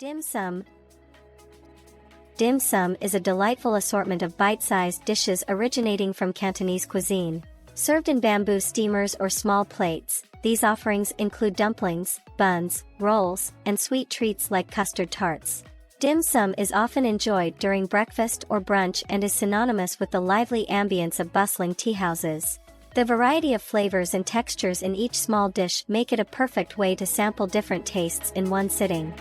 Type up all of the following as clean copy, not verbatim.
Dim sum. Dim sum is a delightful assortment of bite-sized dishes originating from Cantonese cuisine. Served in bamboo steamers or small plates, these offerings include dumplings, buns, rolls, and sweet treats like custard tarts. Dim sum is often enjoyed during breakfast or brunch and is synonymous with the lively ambience of bustling tea houses. The variety of flavors and textures in each small dish make it a perfect way to sample different tastes in one sitting.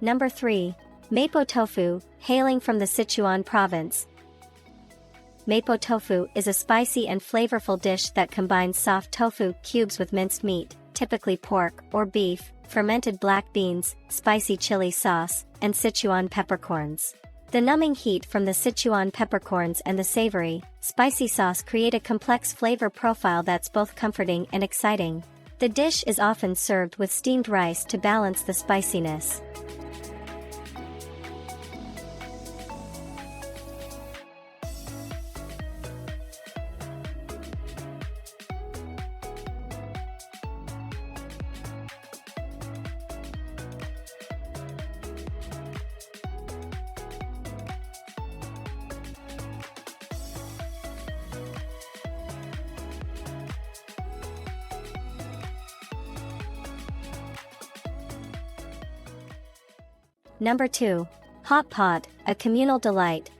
Number 3. Mapo tofu, hailing from the Sichuan province. Mapo tofu is a spicy and flavorful dish that combines soft tofu cubes with minced meat, typically pork or beef, fermented black beans, spicy chili sauce, and Sichuan peppercorns. The numbing heat from the Sichuan peppercorns and the savory, spicy sauce create a complex flavor profile that's both comforting and exciting. The dish is often served with steamed rice to balance the spiciness. Number 2. Hot pot, a communal delight.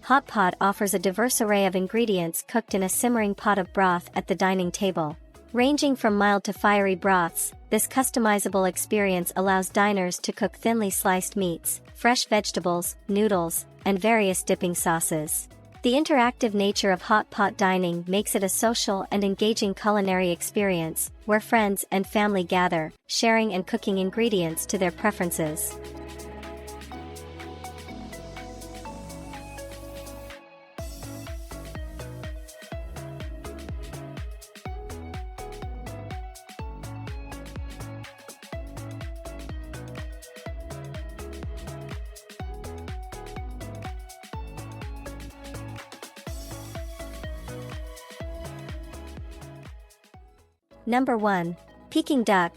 Hot pot offers a diverse array of ingredients cooked in a simmering pot of broth at the dining table. Ranging from mild to fiery broths, this customizable experience allows diners to cook thinly sliced meats, fresh vegetables, noodles, and various dipping sauces. The interactive nature of hot pot dining makes it a social and engaging culinary experience, where friends and family gather, sharing and cooking ingredients to their preferences. Number 1. Peking duck.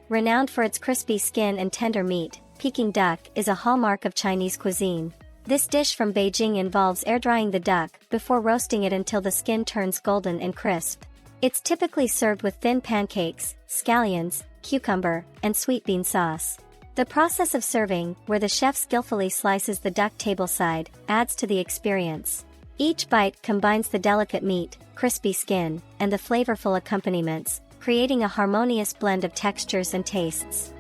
Renowned for its crispy skin and tender meat, Peking duck is a hallmark of Chinese cuisine. This dish from Beijing involves air-drying the duck before roasting it until the skin turns golden and crisp. It's typically served with thin pancakes, scallions, cucumber, and sweet bean sauce. The process of serving, where the chef skillfully slices the duck tableside, adds to the experience. Each bite combines the delicate meat, crispy skin, and the flavorful accompaniments, creating a harmonious blend of textures and tastes.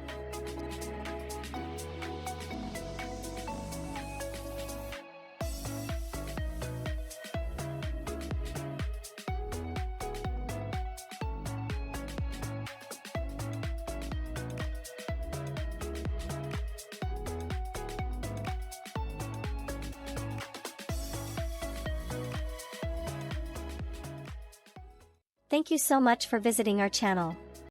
Thank you so much for visiting our channel.